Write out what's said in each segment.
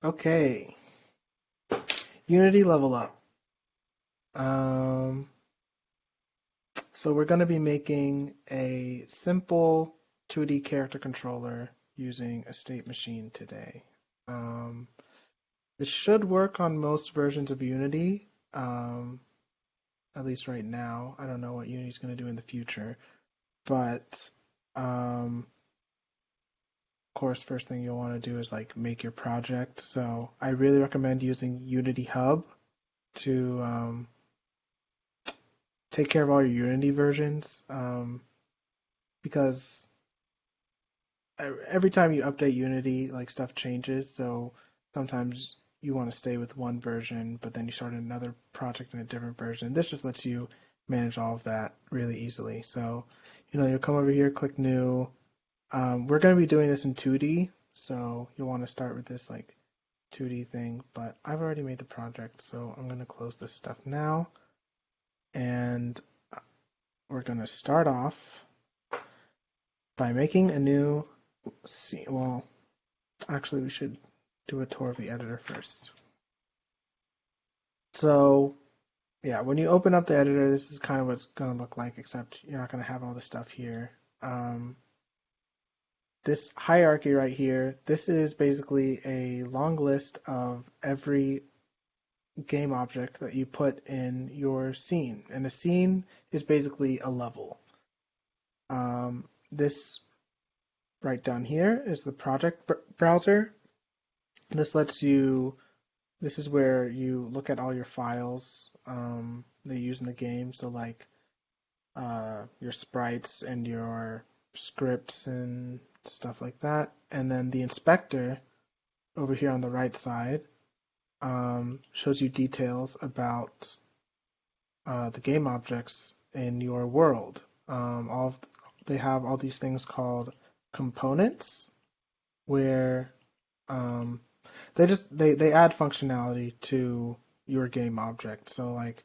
Okay, Unity level up. Um, so we're going to be making a simple 2D character controller using a state machine today. Um, this should work on most versions of Unity, at least right now. I don't know what Unity's going to do in the future, but of course, first thing you'll want to do is like make your project. So I really recommend using Unity Hub to take care of all your Unity versions, because every time you update Unity, like stuff changes. So sometimes you want to stay with one version, but then you start another project in a different version. This just lets you manage all of that really easily. So, you'll come over here, click New. We're going to be doing this in 2D, so you'll want to start with this like 2D thing, but I've already made the project, so I'm going to close this stuff now. And we're going to start off by making a new scene. Well, actually, we should do a tour of the editor first. So, yeah, when you open up the editor, this is kind of what it's going to look like, except you're not going to have all the stuff here. This hierarchy right here, this is basically a long list of every game object that you put in your scene. And a scene is basically a level. This right down here is the project browser. This lets you, this is where you look at all your files that you use in the game. So like your sprites and your scripts and stuff like that. And then the inspector over here on the right side shows you details about the game objects in your world. They have all these things called components, where they add functionality to your game object. So like,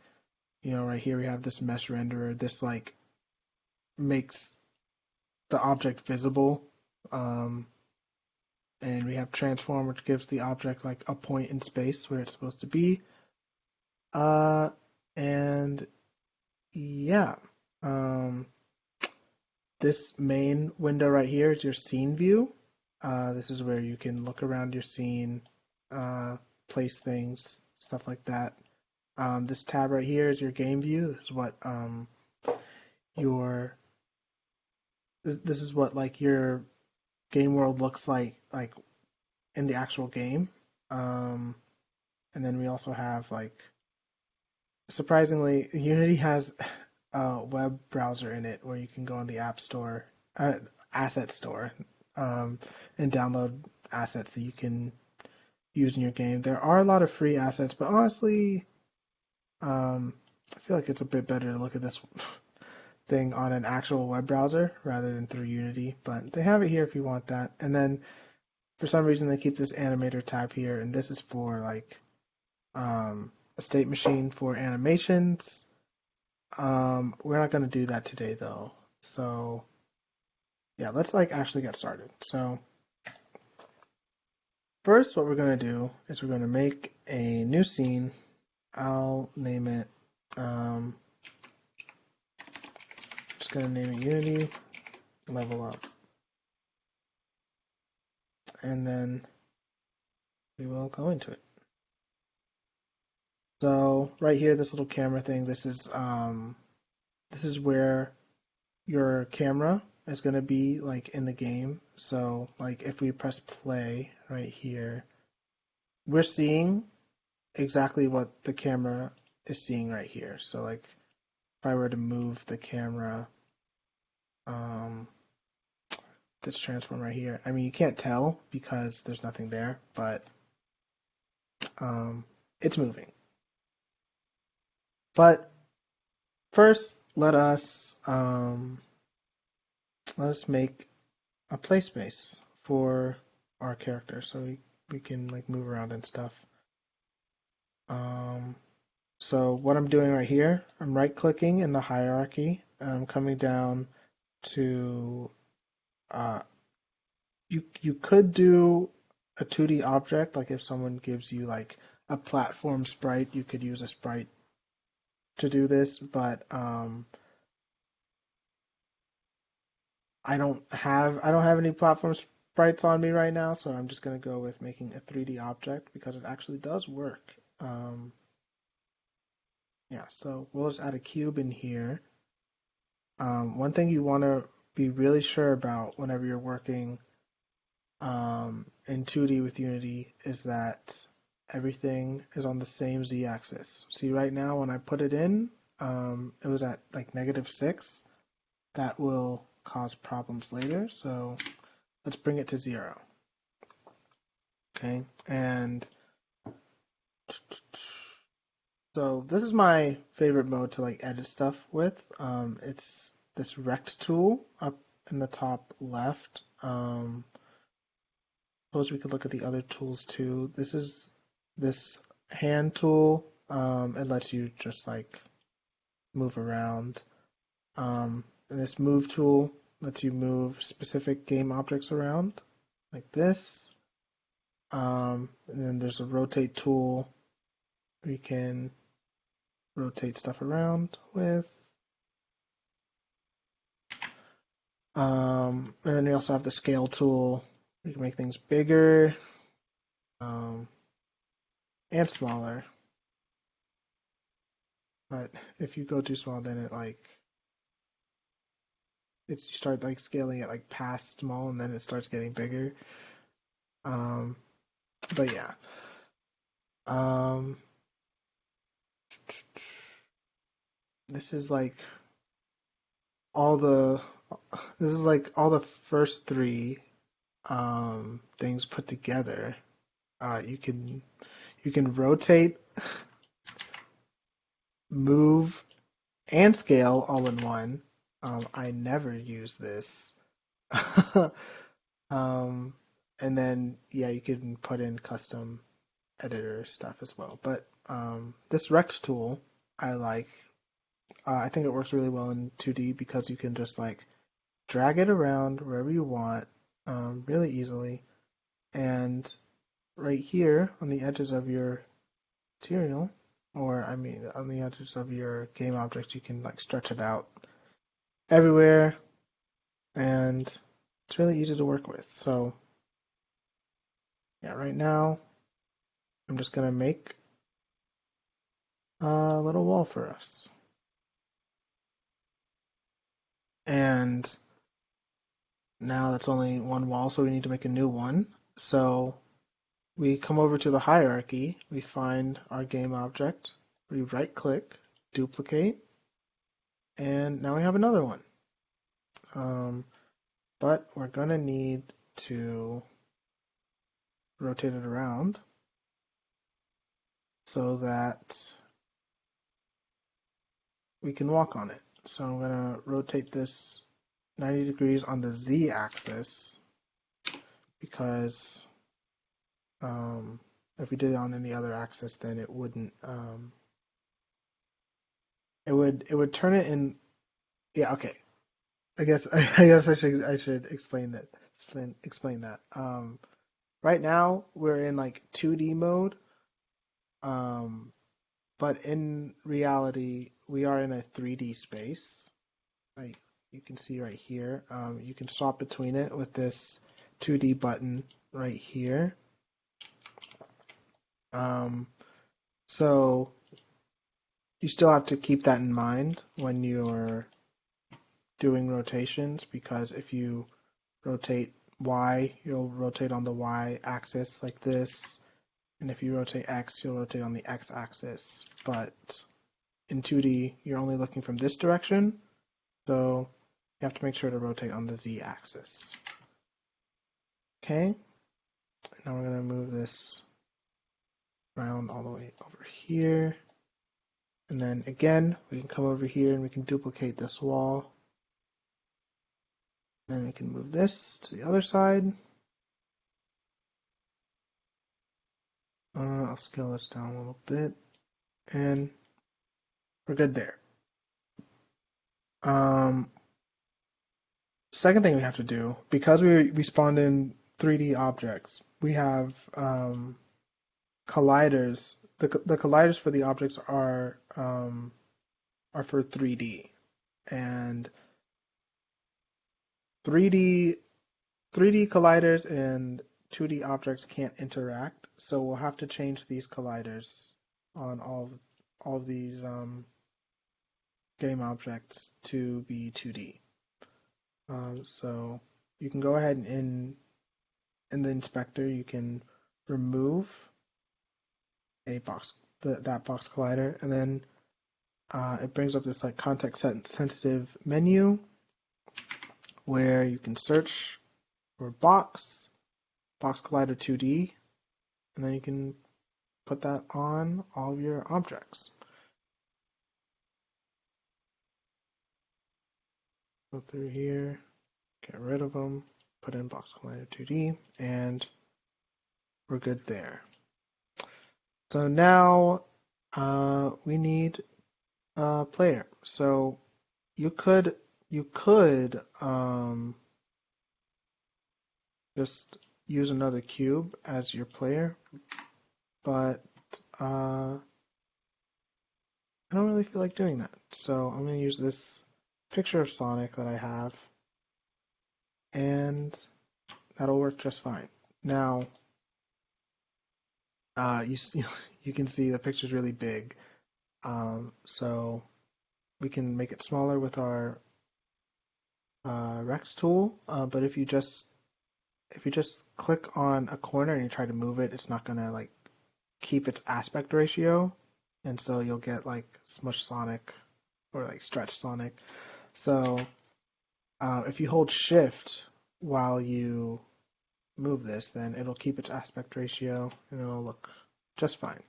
right here we have this mesh renderer. This like makes the object visible. And we have transform, which gives the object like a point in space where it's supposed to be. And yeah, this main window right here is your scene view. This is where you can look around your scene, place things, stuff like that. This tab right here is your game view. Your this is what like your game world looks like in the actual game. And then we also have like, surprisingly, Unity has a web browser in it where you can go on the App Store, Asset Store, and download assets that you can use in your game. There are a lot of free assets, but honestly, I feel like it's a bit better to look at this thing on an actual web browser rather than through Unity. But they have it here if you want that. And then for some reason they keep this animator tab here, and this is for like a state machine for animations. We're not going to do that today though. So yeah, let's like actually get started. So first what we're going to do is we're going to make a new scene. I'll name it, just going to name it Unity Level Up. And then we will go into it. So right here, this little camera thing, this is where your camera is going to be like in the game. So like if we press play right here, we're seeing exactly what the camera is seeing right here. So like if I were to move the camera, this transform right here, I mean you can't tell because there's nothing there, but it's moving. But first, let us make a play space for our character so we can like move around and stuff. So what I'm doing right here, I'm right clicking in the hierarchy. I'm coming down to you could do a 2D object, like if someone gives you like a platform sprite, you could use a sprite to do this, but I don't have any platform sprites on me right now, so I'm just gonna go with making a 3D object because it actually does work. Um, yeah, so we'll just add a cube in here. One thing you want to be really sure about whenever you're working in 2D with Unity is that everything is on the same z-axis. See, right now when I put it in, it was at like -6. That will cause problems later, so let's bring it to 0. Okay, and so this is my favorite mode to like edit stuff with. It's this rect tool up in the top left. Suppose we could look at the other tools too. This is this hand tool. It lets you just like move around. And this move tool lets you move specific game objects around, like this. And then there's a rotate tool where you can rotate stuff around with. And then you also have the scale tool. You can make things bigger and smaller. But if you go too small, then you start like scaling it like past small, and then it starts getting bigger. But yeah. This is like all the first three things put together. You can rotate, move, and scale all in one. I never use this. And then yeah, you can put in custom editor stuff as well. But this rect tool I like. I think it works really well in 2D because you can just like drag it around wherever you want really easily. And right here on the edges of your material, or I mean on the edges of your game object, you can like stretch it out everywhere, and it's really easy to work with. So yeah, right now I'm just gonna make a little wall for us. And now that's only one wall, so we need to make a new one. So we come over to the hierarchy, we find our game object, we right click, duplicate, and now we have another one. But we're gonna need to rotate it around so that we can walk on it. So I'm gonna rotate this 90 degrees on the z-axis because if we did it on any other axis, then it wouldn't. It would turn it in. Yeah. Okay. I guess I should explain that. Explain that. Right now we're in like 2D mode. But in reality, we are in a 3D space. Like you can see right here. You can swap between it with this 2D button right here. So you still have to keep that in mind when you're doing rotations, because if you rotate Y, you'll rotate on the Y axis like this. And if you rotate X, you'll rotate on the X axis. But in 2D, you're only looking from this direction, so you have to make sure to rotate on the Z axis. Okay, now we're going to move this around all the way over here. And then again, we can come over here and we can duplicate this wall. Then we can move this to the other side. I'll scale this down a little bit. And we're good there. Second thing we have to do, because we spawned in 3D objects, we have colliders. The colliders for the objects are for 3D, and 3D 3D colliders and 2D objects can't interact, so we'll have to change these colliders on all of these game objects to be 2D. So you can go ahead and in the inspector you can remove a box that box collider, and then it brings up this like context sensitive menu where you can search for box collider 2D, and then you can put that on all of your objects. Go through here, get rid of them, put in box collider 2D, and we're good there. So now we need a player. So you could just use another cube as your player, but I don't really feel like doing that. So I'm going to use this picture of Sonic that I have, and that'll work just fine. Now, you can see the picture's really big, so we can make it smaller with our Rex tool. But if you just click on a corner and you try to move it, it's not gonna like keep its aspect ratio, and so you'll get like Smush Sonic or like Stretch Sonic. So if you hold Shift while you move this, then it'll keep its aspect ratio and it'll look just fine.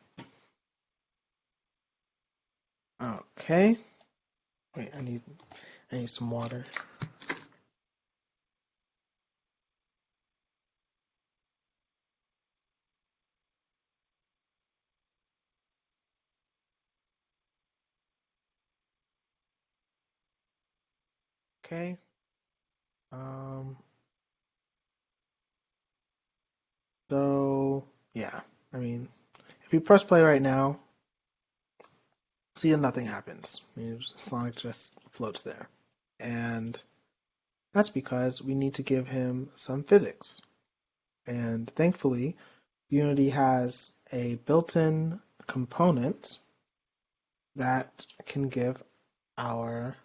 Okay. Wait, I need some water. Okay. So yeah, I mean, if you press play right now, see nothing happens. I mean, Sonic just floats there, and that's because we need to give him some physics. And thankfully, Unity has a built-in component that can give our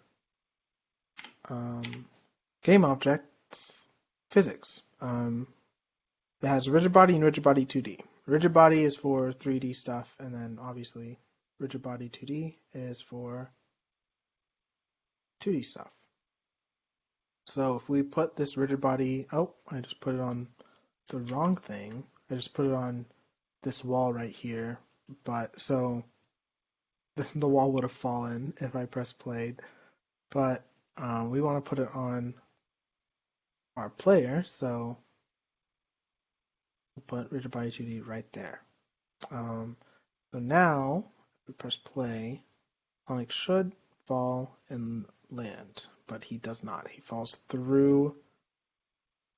game objects physics. It has Rigidbody and Rigidbody 2D. Rigidbody is for 3D stuff, and then obviously Rigidbody 2D is for 2D stuff. So if we put this Rigidbody, oh, I just put it on the wrong thing. I just put it on this wall right here, but so the wall would have fallen if I pressed play. But we want to put it on our player, so we'll put Rigidbody 2D right there. So now, if we press play, Sonic should fall and land, but he does not. He falls through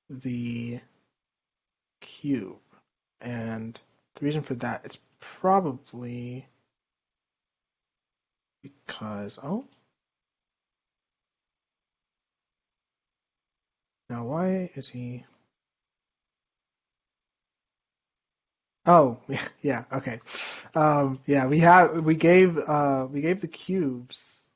the cube. And the reason for that is probably because, oh, now why is he? Oh, yeah, okay. Yeah, we gave the cubes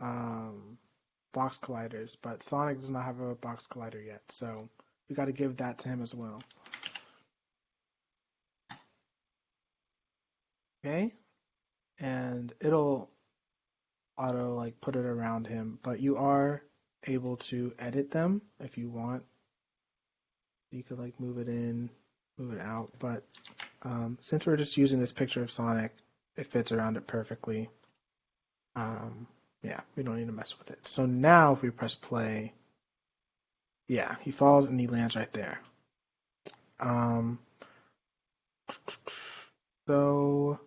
box colliders, but Sonic does not have a box collider yet, so we got to give that to him as well. Okay, and it'll auto like put it around him, but you are able to edit them if you want. You could like move it in, move it out, but since we're just using this picture of Sonic, it fits around it perfectly. Yeah, we don't need to mess with it. So now if we press play, yeah, he falls and he lands right there. So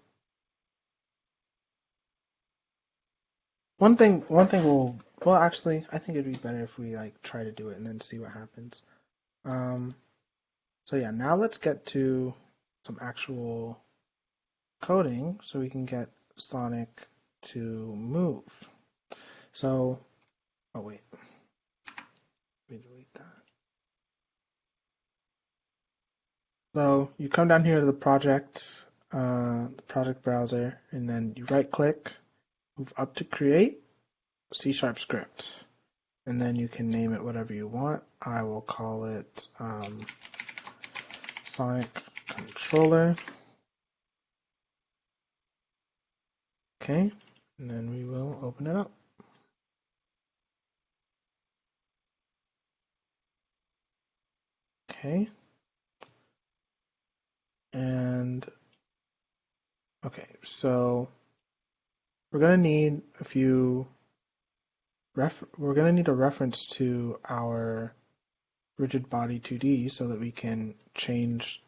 one thing well actually I think it'd be better if we like try to do it and then see what happens. So yeah, now let's get to some actual coding so we can get Sonic to move. So, oh wait, let me delete that. So you come down here to the project browser, and then you right click, move up to create, C# script. And then you can name it whatever you want. I will call it Sonic Controller. Okay, and then we will open it up. Okay, and okay, so we're gonna need a reference to our Rigidbody 2D so that we can change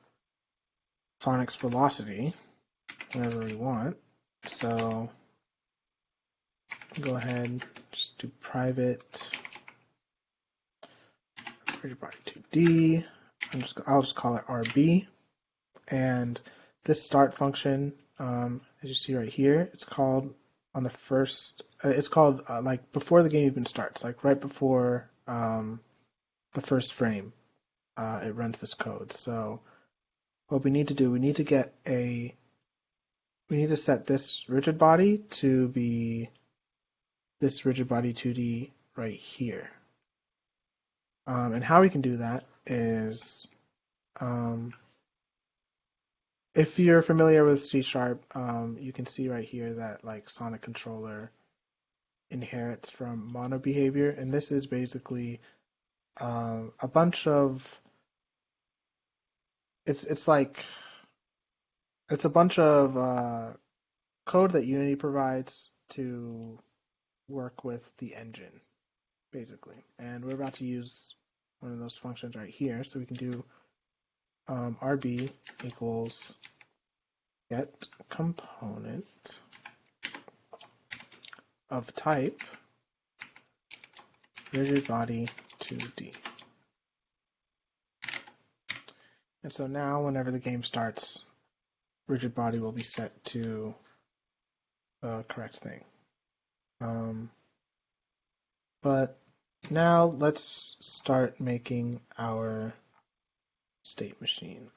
Sonic's velocity whenever we want. So go ahead, just do private Rigidbody 2D. I'll just call it RB. And this start function, as you see right here, it's called on the first. It's called like before the game even starts, like right before the first frame. It runs this code. So what we need to do, we need to set this rigid body to be this rigid body 2D right here. And how we can do that is, if you're familiar with C#, you can see right here that like Sonic controller inherits from mono behavior, and this is basically a bunch of it's a bunch of code that Unity provides to work with the engine, basically. And we're about to use one of those functions right here, so we can do RB equals get component of type Rigidbody 2D. And so now whenever the game starts, Rigidbody will be set to the correct thing. But now let's start making our state machine.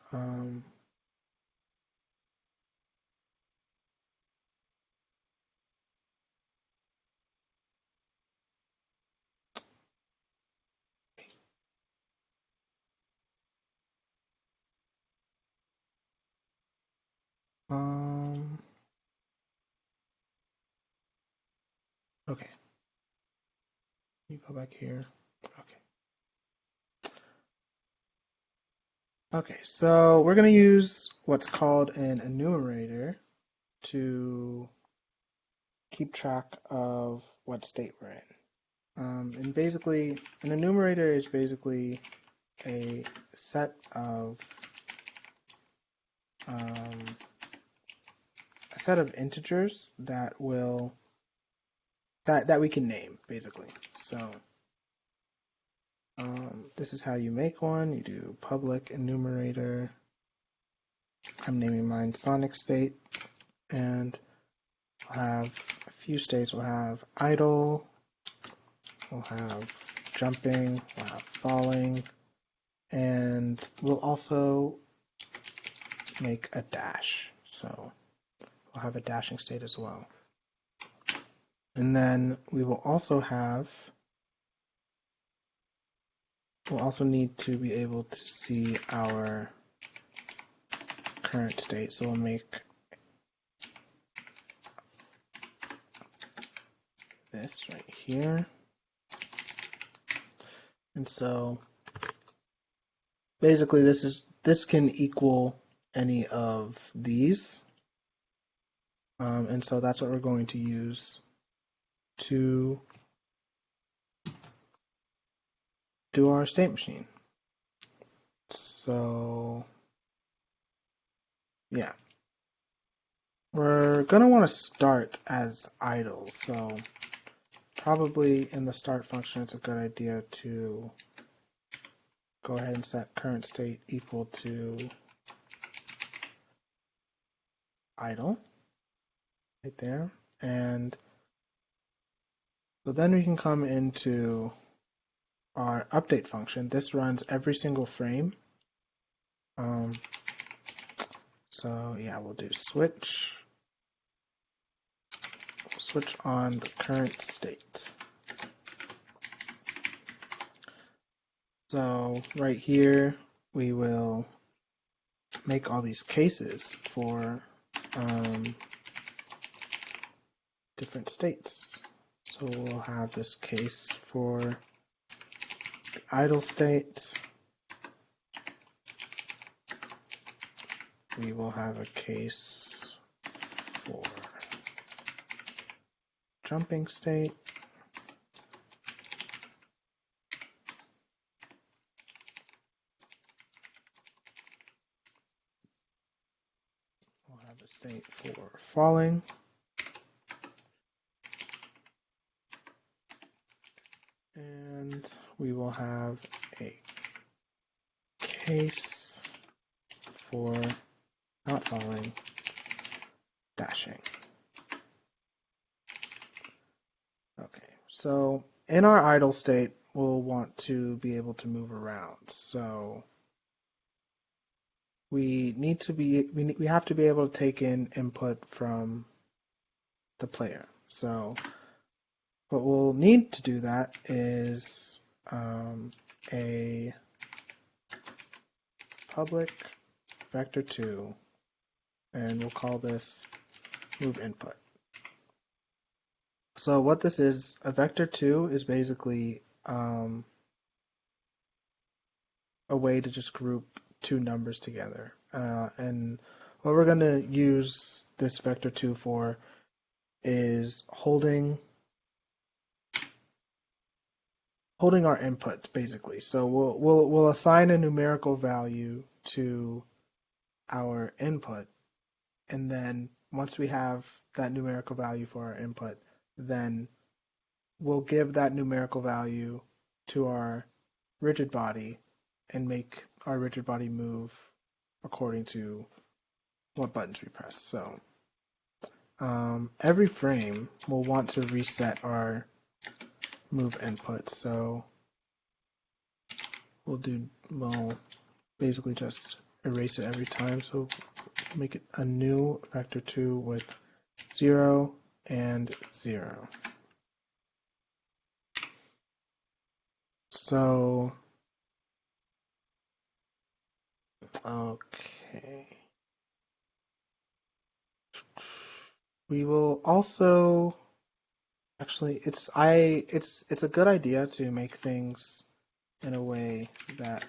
Okay. You go back here. Okay. Okay, so we're going to use what's called an enumerator to keep track of what state we're in. And basically, an enumerator is basically a set of integers that we can name, basically. So this is how you make one. You do public enumerator. I'm naming mine Sonic state, and we'll have a few states. We'll have idle, we'll have jumping, we'll have falling, and we'll also make a dash. So we'll have a dashing state as well. And then we'll also need to be able to see our current state. So we'll make this right here. And so basically this can equal any of these. And so that's what we're going to use to do our state machine. So yeah, we're going to want to start as idle. So probably in the start function, it's a good idea to go ahead and set current state equal to idle right there. And so then we can come into our update function. This runs every single frame. So yeah, we'll do switch on the current state. So right here, we will make all these cases for different states. So we'll have this case for the idle state. We will have a case for jumping state. We'll have a state for falling. And we will have a case for not falling, dashing. Okay, so in our idle state, we'll want to be able to move around. So we have to be able to take in input from the player. So what we'll need to do that is a public vector2, and we'll call this move input. So what this is, a vector2 is basically a way to just group two numbers together. And what we're going to use this vector2 for is holding our input, basically. So we'll assign a numerical value to our input, and then once we have that numerical value for our input, then we'll give that numerical value to our rigid body and make our rigid body move according to what buttons we press. So every frame we'll want to reset our move input. So we'll basically just erase it every time. So make it a new vector2 with 0 and 0. So okay. We will also actually it's a good idea to make things in a way that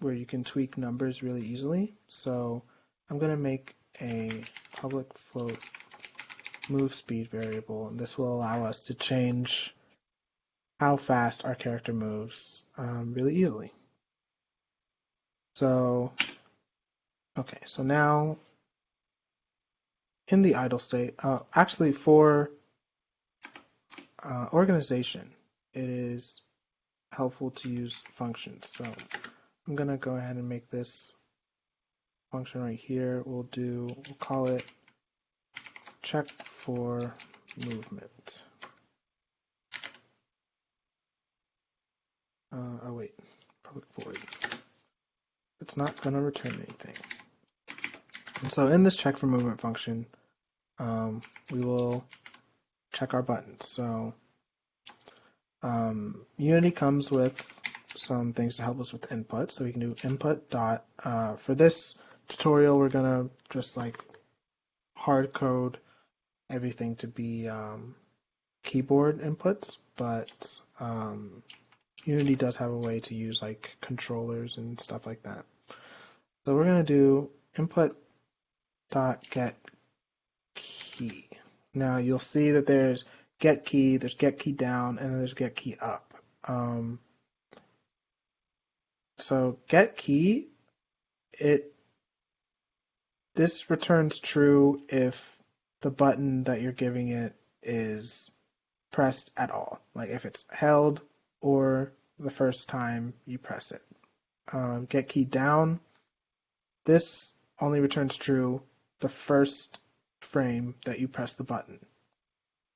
where you can tweak numbers really easily. So I'm going to make a public float move speed variable, and this will allow us to change how fast our character moves really easily. So okay, so now in the idle state, actually for organization, it is helpful to use functions. So I'm going to go ahead and make this function right here. We'll call it check for movement. Oh wait, public void. It's not going to return anything. And so in this check for movement function, we will check our buttons. So Unity comes with some things to help us with input. So we can do input dot. For this tutorial, we're gonna just like hard code everything to be keyboard inputs, but Unity does have a way to use like controllers and stuff like that. So we're gonna do input dot get key. Now you'll see that there's get key, there's get key down, and then there's get key up. So get key, this returns true if the button that you're giving it is pressed at all, like if it's held or the first time you press it. get key down. This only returns true the first frame that you press the button.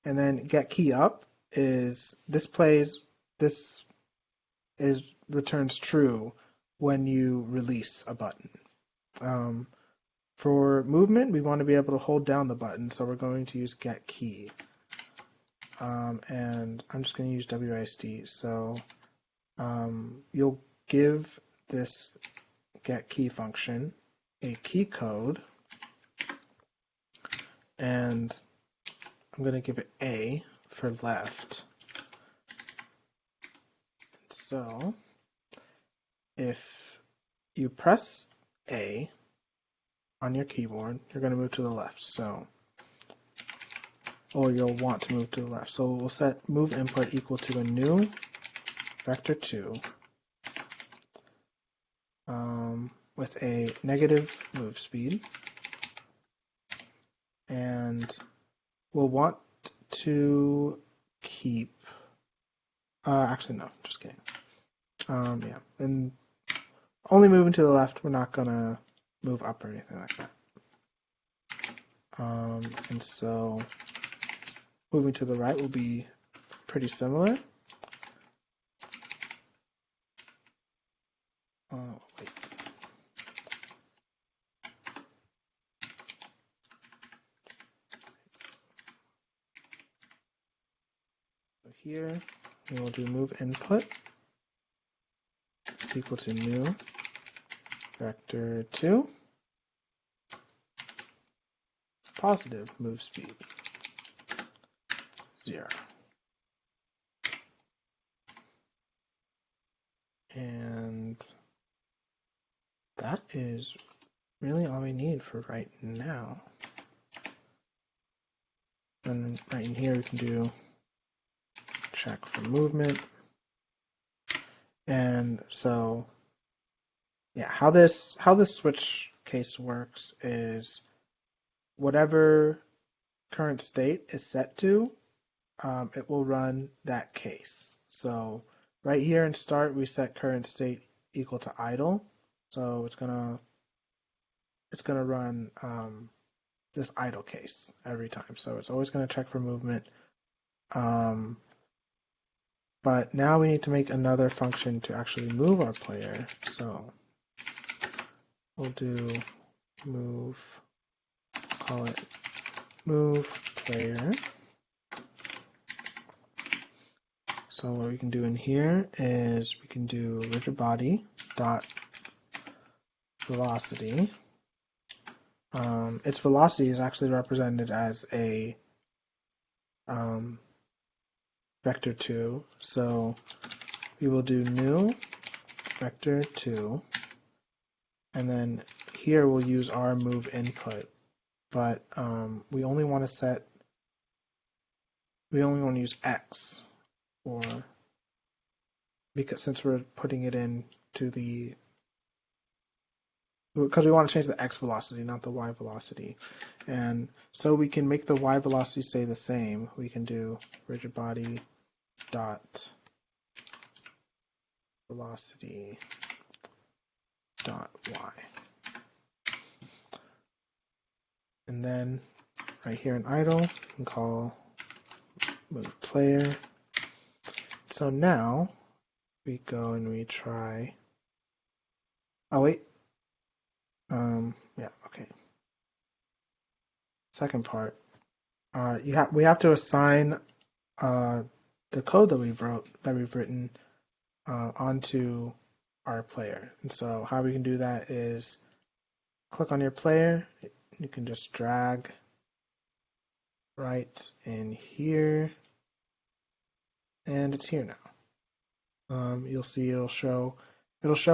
And then get key up is this returns true when you release a button. For movement, we want to be able to hold down the button, so we're going to use get key. And I'm just going to use WASD. So you'll give this get key function a key code, and I'm going to give it A for left. So if you press A on your keyboard, you're going to move to the left. Or you'll want to move to the left. So we'll set move input equal to a new vector 2 with a negative move speed. And we'll want to keep, actually no, just kidding. Yeah, and only moving to the left, we're not gonna move up or anything like that. And so moving to the right will be pretty similar. Wait. So here we will do move input equal to new vector 2 positive move speed 0. And that is really all we need for right now. And right in here we can do check for movement. And so yeah, how this switch case works is whatever current state is set to, it will run that case. So right here in start, we set current state equal to idle. So it's gonna run this idle case every time. So it's always gonna check for movement. But now we need to make another function to actually move our player. So we'll do move, call it move player. So what we can do in here is we can do Rigidbody dot velocity. Its velocity is actually represented as a vector 2. So we will do new vector 2, and then here we'll use our move input, but we only want to use X, or because since we're putting it into because we want to change the X velocity, not the Y velocity. And so we can make the Y velocity stay the same. We can do Rigidbody dot velocity dot Y. And then right here in idle, we can call move player. So now we go and we try. Oh wait. Yeah, okay. Second part. We have to assign the code that we've written onto our player. And so how we can do that is click on your player. You can just drag right in here, and it's here now. You'll see it'll show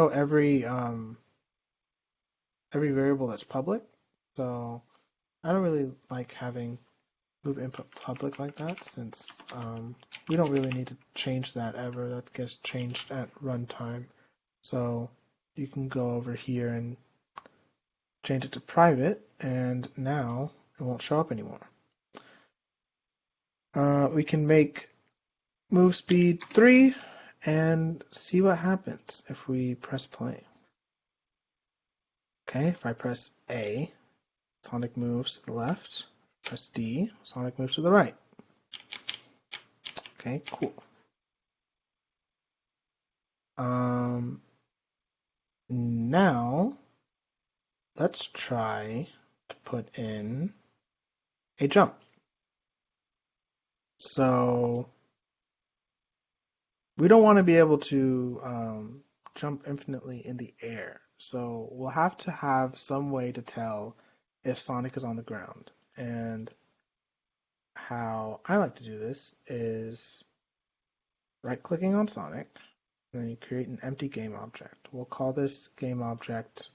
every variable that's public. So I don't really like having move input public like that, since we don't really need to change that ever. That gets changed at runtime. So you can go over here and change it to private, and now it won't show up anymore. We can make move speed 3 and see what happens if we press play. Okay, if I press A, Sonic moves to the left. Press D, Sonic moves to the right. Okay, cool. Now let's try to put in a jump. So we don't want to be able to jump infinitely in the air. So we'll have to have some way to tell if Sonic is on the ground. And how I like to do this is right-clicking on Sonic, and then you create an empty game object. We'll call this game object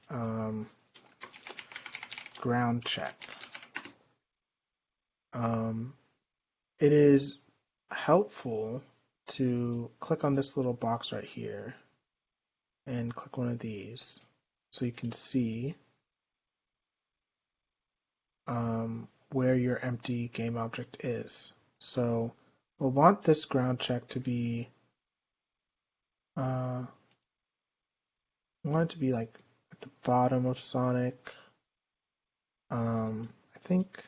ground check. It is helpful to click on this little box right here and click one of these so you can see where your empty game object is. So we'll want this ground check to be we want it to be like at the bottom of Sonic. I think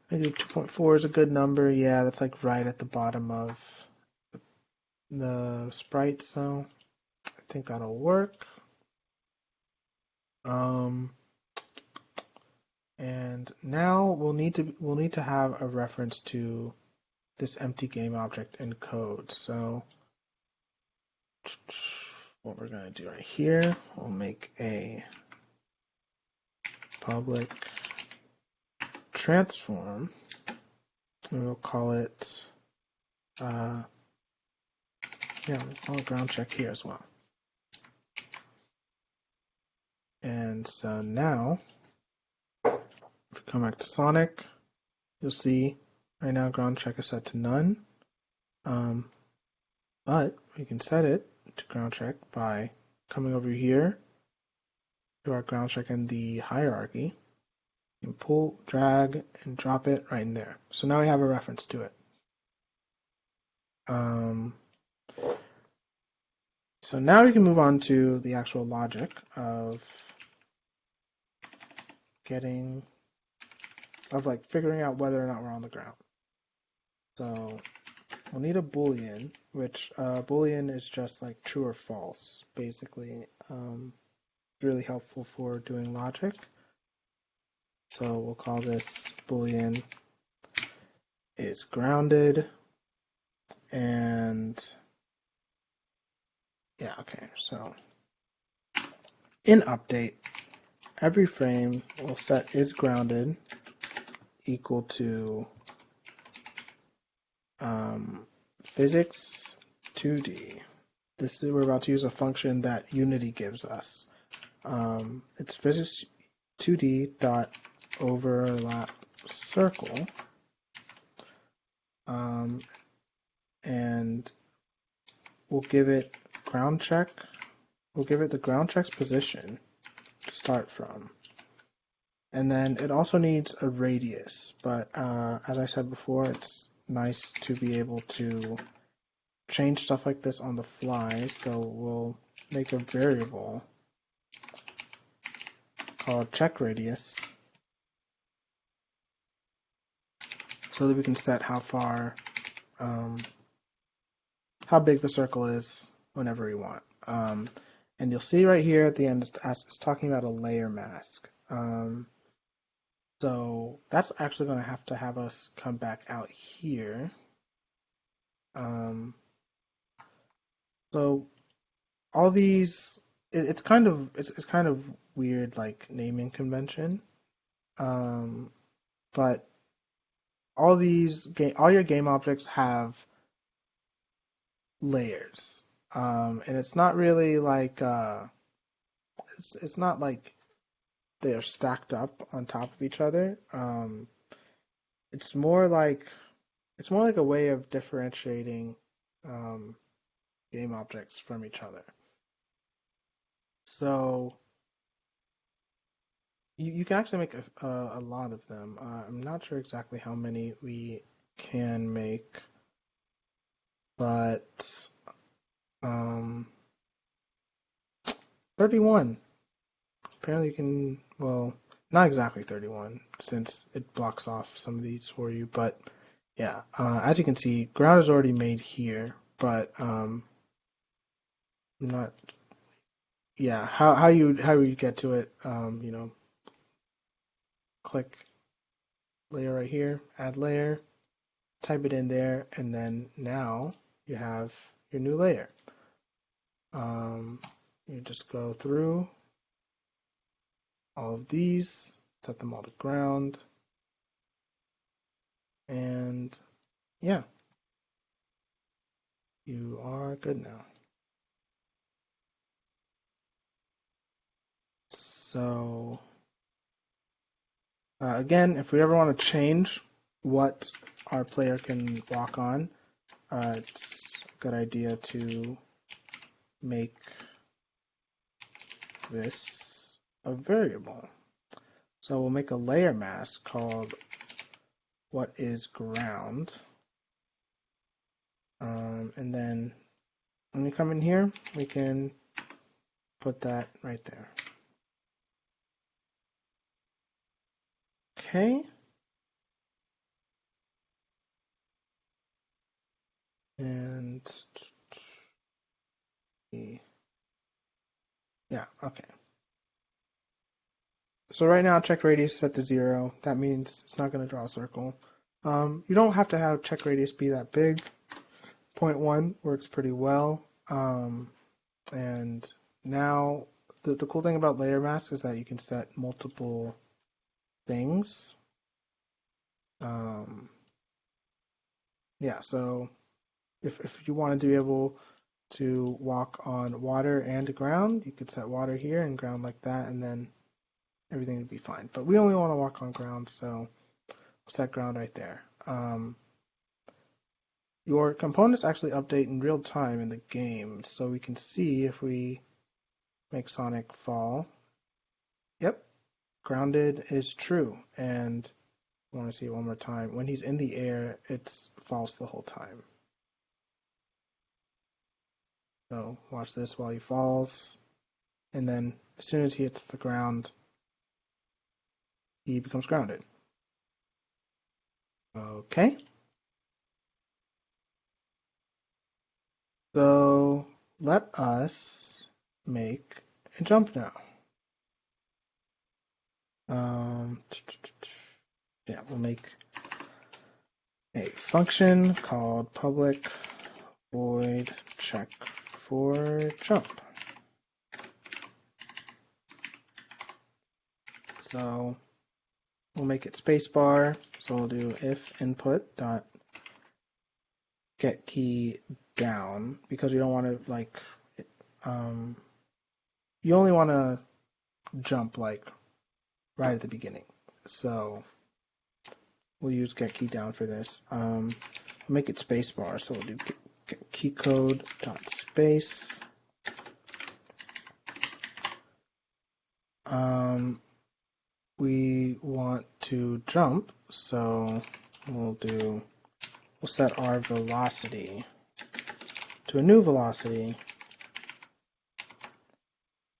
maybe 2.4 is a good number. Yeah, that's like right at the bottom of the sprite, so I think that'll work. And now we'll need to have a reference to this empty game object in code. So what we're going to do right here, we'll make a public transform, and we'll call it we'll call it ground check here as well. And so now, if we come back to Sonic, you'll see right now ground check is set to none. But we can set it to ground check by coming over here to our ground check in the hierarchy. You can pull, drag, and drop it right in there. So now we have a reference to it. So now we can move on to the actual logic of figuring out whether or not we're on the ground. So we'll need a Boolean, which Boolean is just like true or false, basically. Really helpful for doing logic. So we'll call this Boolean is grounded, and yeah, okay, so in update, every frame will set is grounded equal to physics 2D. We're about to use a function that Unity gives us. It's physics 2D dot overlap circle, and we'll give it ground check. We'll give it the ground check's position to start from. And then it also needs a radius, but as I said before, it's nice to be able to change stuff like this on the fly, so we'll make a variable called check radius so that we can set how far, how big the circle is whenever we want. And you'll see right here at the end, it's talking about a layer mask. So that's actually going to have us come back out here. So all these, it's kind of weird, like naming convention. But all your game objects have layers, and it's not really like it's not like they're stacked up on top of each other. It's more like a way of differentiating game objects from each other. So you can actually make a lot of them. I'm not sure exactly how many we can make, but 31. apparently you can, well, not exactly 31 since it blocks off some of these for you, but yeah, as you can see, ground is already made here, but not, yeah, how you get to it, click layer right here, add layer, type it in there, and then now you have your new layer. You just go through all of these, set them all to ground, and yeah, you are good now. So again, if we ever want to change what our player can walk on, it's a good idea to make this a variable. So we'll make a layer mask called what is ground. And then when we come in here, we can put that right there. Okay. And yeah, okay. So right now check radius set to 0. That means it's not going to draw a circle. You don't have to have check radius be that big. 0.1 works pretty well. And now the cool thing about layer mask is that you can set multiple things. Yeah, so if you wanted to be able to walk on water and ground, you could set water here and ground like that, and then everything would be fine. But we only want to walk on ground, so we'll set ground right there. Your components actually update in real time in the game, so we can see if we make Sonic fall. Yep, grounded is true, and I want to see it one more time. When he's in the air, it's false the whole time. So watch this while he falls, and then as soon as he hits the ground, he becomes grounded. Okay. So let us make a jump now. Yeah, we'll make a function called public void check for jump. So we'll make it spacebar. So we'll do if input dot get key down, because you don't want to you only want to jump like right at the beginning. So we'll use get key down for this. Make it spacebar. So we'll do get key code dot space. We want to jump, so we'll set our velocity to a new velocity.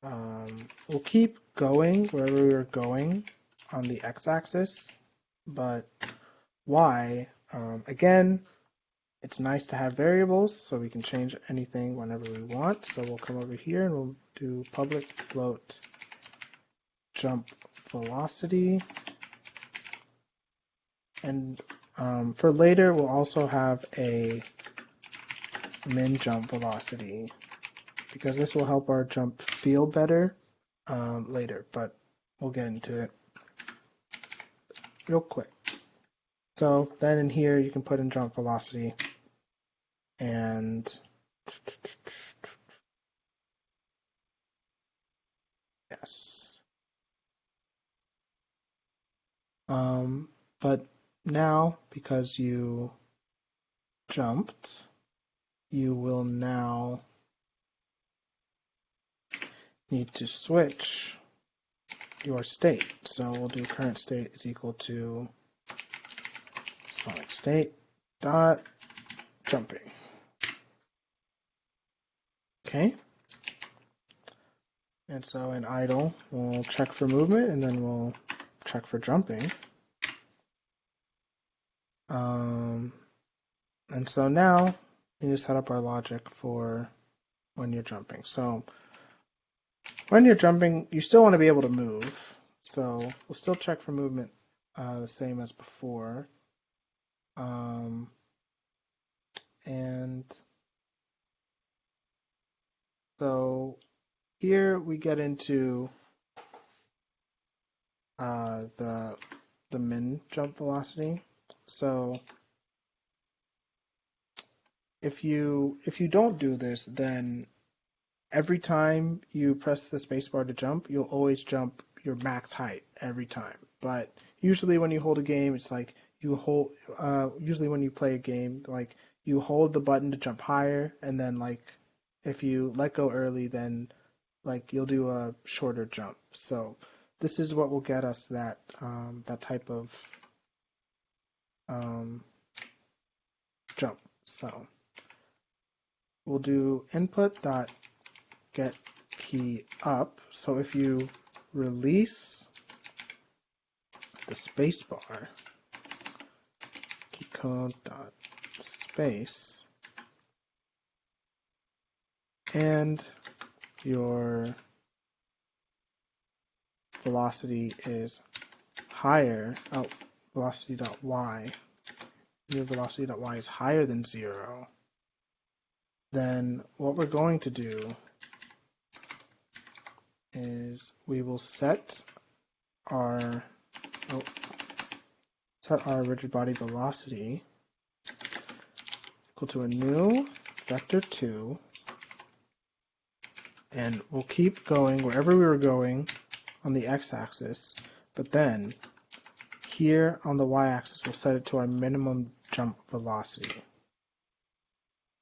We'll keep going wherever we were going on the x-axis, but y, again, it's nice to have variables so we can change anything whenever we want. So we'll come over here and we'll do public float jump velocity. And for later, we'll also have a min jump velocity, because this will help our jump feel better later, but we'll get into it real quick. So then in here, you can put in jump velocity, and yes. But now, because you jumped, you will now need to switch your state. So we'll do current state is equal to Sonic state dot jumping. Okay. And so in idle, we'll check for movement, and then we'll check for jumping. And so now we need to set up our logic for when you're jumping. So when you're jumping, you still want to be able to move. So we'll still check for movement the same as before. And so here we get into the min jump velocity. So if you don't do this, then every time you press the spacebar to jump, you'll always jump your max height every time. But usually when you hold a game, it's like you hold. Usually when you play a game, like you hold the button to jump higher, and then like if you let go early, then like you'll do a shorter jump. So this is what will get us that that type of jump. So we'll do input dot get key up. So if you release the spacebar, keycode dot space, and your velocity is higher. Oh, velocity dot y. Your velocity dot y is higher than 0. Then what we're going to do is we will set our rigid body velocity equal to a new vector 2, and we'll keep going wherever we were going on the x-axis, but then here on the y-axis we'll set it to our minimum jump velocity.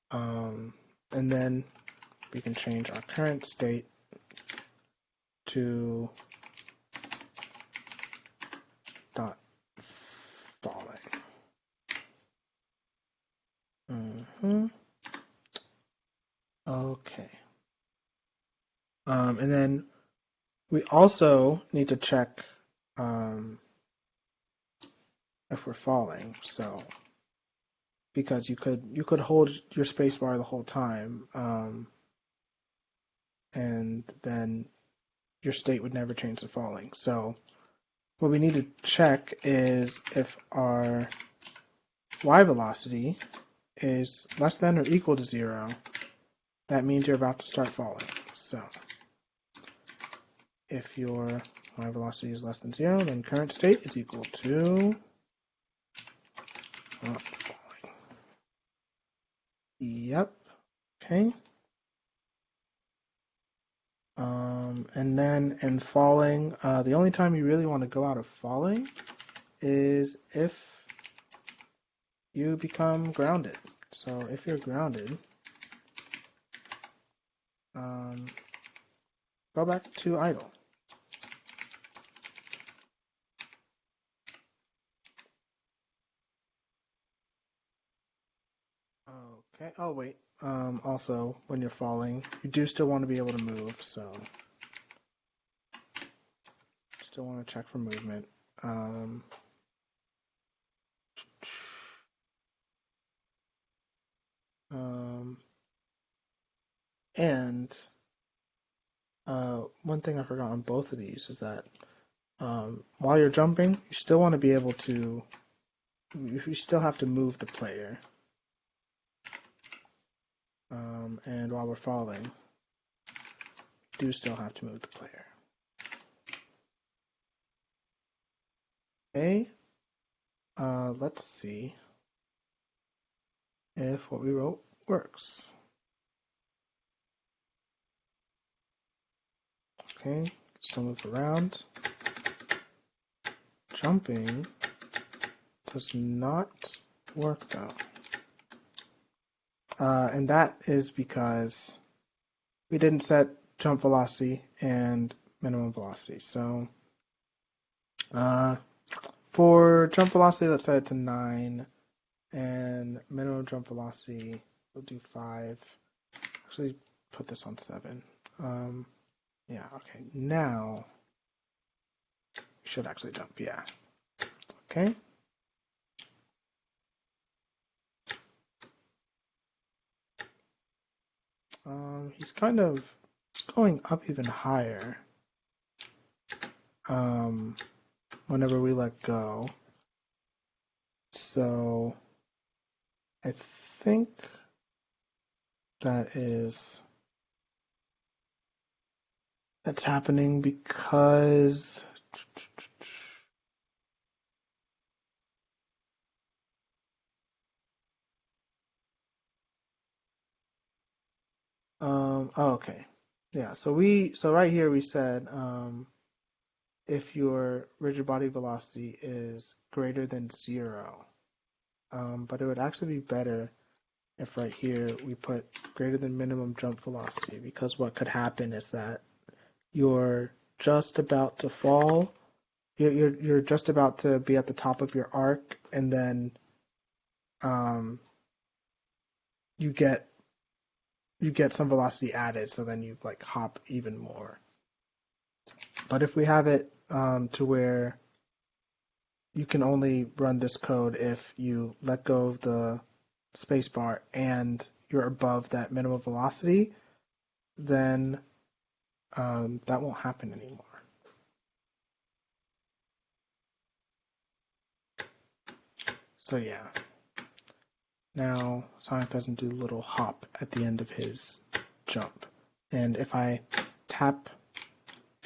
And then we can change our current state to dot falling. Okay. And then we also need to check if we're falling. So because you could hold your spacebar the whole time, and then your state would never change to falling. So what we need to check is if our y velocity is less than or equal to 0. That means you're about to start falling. So if your y velocity is less than 0, then current state is equal to falling. Yep. Okay. And then in falling, the only time you really want to go out of falling is if you become grounded. So if you're grounded, go back to idle. Okay. Oh wait. Also, when you're falling, you do still want to be able to move. So still want to check for movement. And one thing I forgot on both of these is that while you're jumping, you still want to be able to. You still have to move the player. And while we're falling, do still have to move the player. Okay. Let's see if what we wrote works. Okay, still move around. Jumping does not work though. And that is because we didn't set jump velocity and minimum velocity. So for jump velocity, let's set it to 9, and minimum jump velocity, we'll do 5. Actually, put this on 7. Yeah, okay. Now, we should actually jump, yeah. Okay. He's kind of going up even higher whenever we let go. So I think that's happening because oh, okay. Yeah, so right here we said if your rigid body velocity is greater than 0. But it would actually be better if right here we put greater than minimum jump velocity, because what could happen is that you're just about to fall, you're just about to be at the top of your arc, and then you get some velocity added, so then you like hop even more. But if we have it to where you can only run this code if you let go of the spacebar and you're above that minimum velocity, then that won't happen anymore. So yeah. Now Sonic doesn't do a little hop at the end of his jump. And if I tap,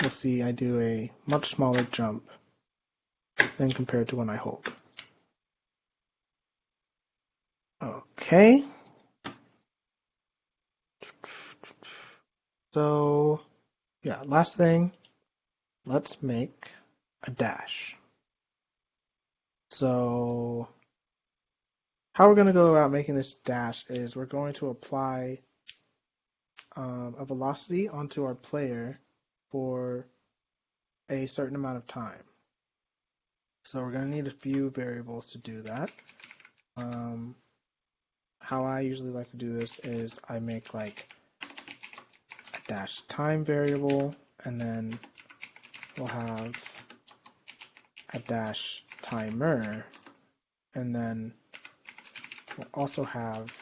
you'll see I do a much smaller jump than compared to when I hold. Okay. So yeah, last thing, let's make a dash. So how we're going to go about making this dash is we're going to apply a velocity onto our player for a certain amount of time. So we're going to need a few variables to do that. How I usually like to do this is I make like a dash time variable, and then we'll have a dash timer, and then we'll also have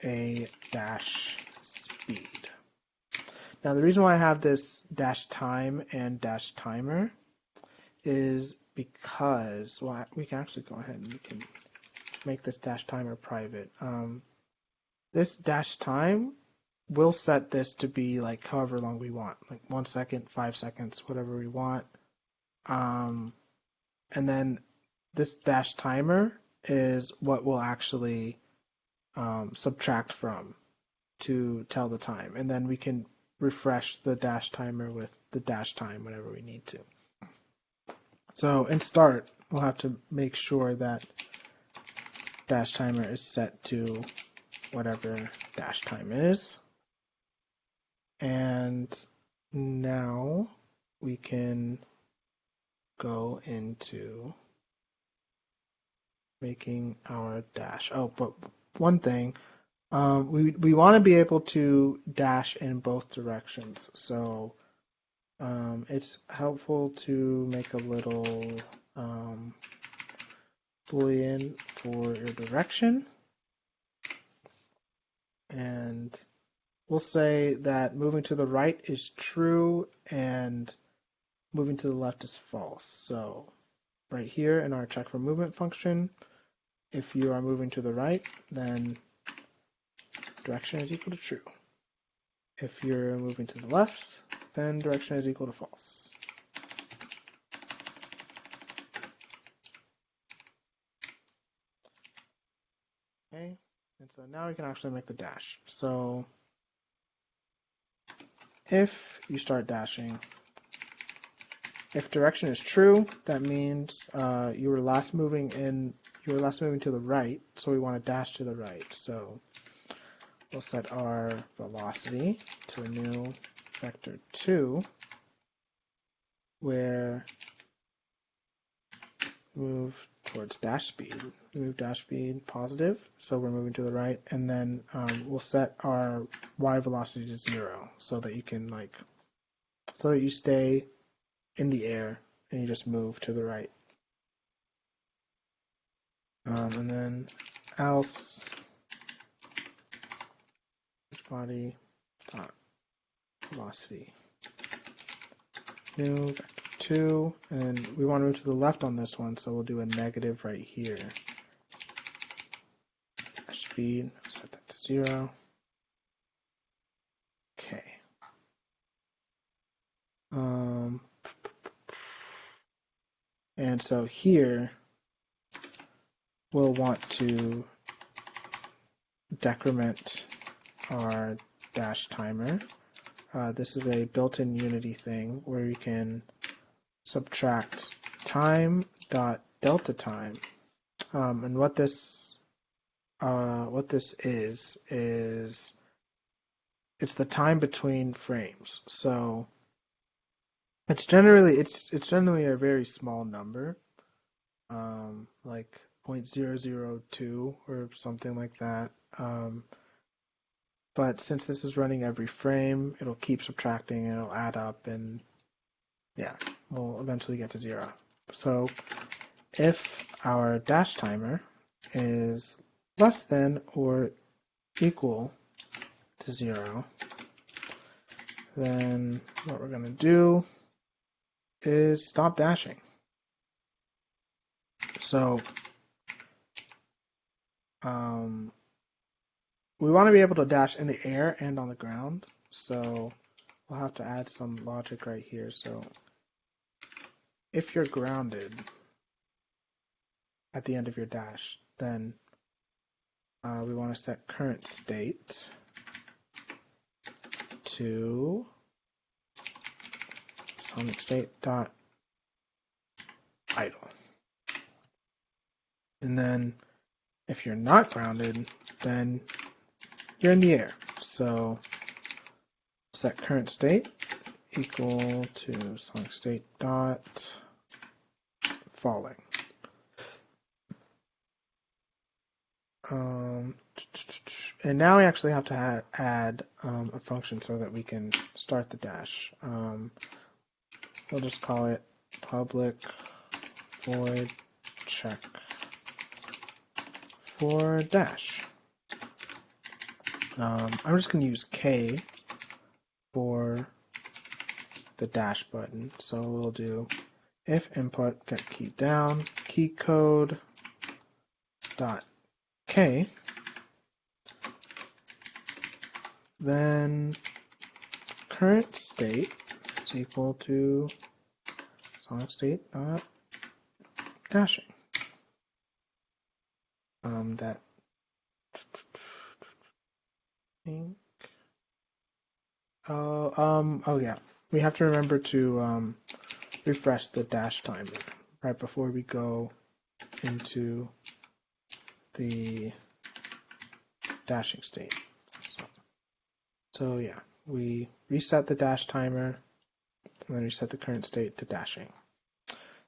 a dash speed. Now the reason why I have this dash time and dash timer is because, well, we can actually go ahead and we can make this dash timer private. This dash time, we'll set this to be like however long we want, like 1 second, 5 seconds, whatever we want. And then this dash timer is what we'll actually subtract from to tell the time. And then we can refresh the dash timer with the dash time whenever we need to. So in start, we'll have to make sure that dash timer is set to whatever dash time is. And now we can go into making our dash. Oh, but one thing, we want to be able to dash in both directions. So it's helpful to make a little boolean for your direction. And we'll say that moving to the right is true and moving to the left is false. So right here in our check for movement function, if you are moving to the right, then direction is equal to true. If you're moving to the left, then direction is equal to false. Okay, and so now we can actually make the dash. So if you start dashing, if direction is true, that means you were last moving to the right, so we want to dash to the right. So we'll set our velocity to a new vector 2, where move towards dash speed. Move dash speed positive, so we're moving to the right, and then we'll set our y velocity to 0, so that you can so that you stay in the air and you just move to the right. And then else body dot velocity new vector 2, and we want to move to the left on this one, so we'll do a negative right here. Speed, set that to 0. Okay. And so here we'll want to decrement our dash timer. This is a built-in Unity thing where you can subtract time dot delta time, and what this is it's the time between frames. So it's generally a very small number, like 0.002 or something like that. But since this is running every frame, it'll keep subtracting, and it'll add up, and yeah, we'll eventually get to 0. So if our dash timer is less than or equal to 0, then what we're going to do is stop dashing. So we want to be able to dash in the air and on the ground, so we'll have to add some logic right here. So if you're grounded at the end of your dash, then we want to set current state to sonic state dot idle. And then if you're not grounded, then you're in the air. So set current state equal to sonic state dot falling. And now we actually have to add a function so that we can start the dash. We'll just call it public void check for dash. I'm just going to use K for the dash button. So we'll do if input get key down, key code dot K, then current state is equal to sonic state dot dashing. That oh yeah, we have to remember to refresh the dash timer right before we go into the dashing state. So yeah, we reset the dash timer and then reset the current state to dashing.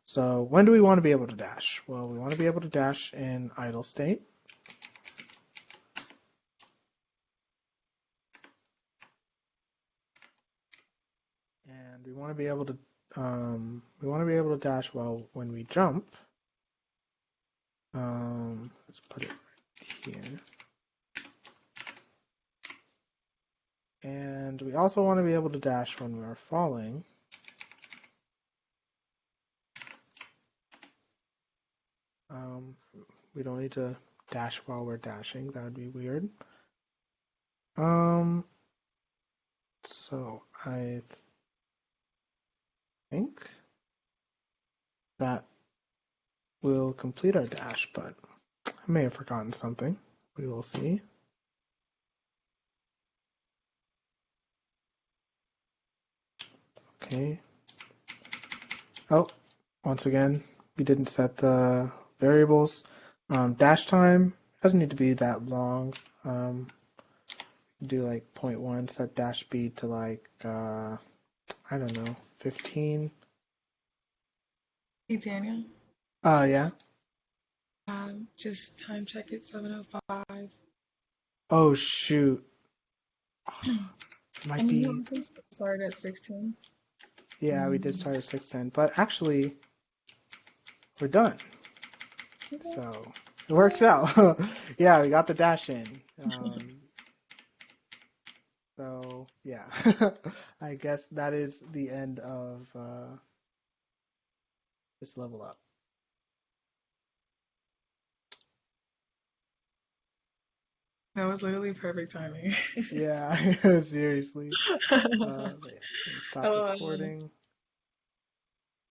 So when do we want to be able to dash? Well, we want to be able to dash in idle state. And we want to be able to dash when we jump. Let's put it right here. And we also want to be able to dash when we're falling. We don't need to dash while we're dashing. That would be weird. So I think that will complete our dash, but I may have forgotten something. We will see. Okay. Oh, once again, we didn't set the variables. Dash time doesn't need to be that long. Do like 0.1, set dash speed to like, I don't know, 15. Hey, Daniel. Oh yeah. Just time check it, 7:05. Oh shoot. I Might mean, you be. also started at 16. Yeah, we did Mm, start at 6:10, but actually we're done. okay. So it works Yay. out. Yeah, we got the dash in. So yeah, I guess that is the end of this level up. That was literally perfect timing. Yeah, seriously. But yeah, let me stop Oh, recording.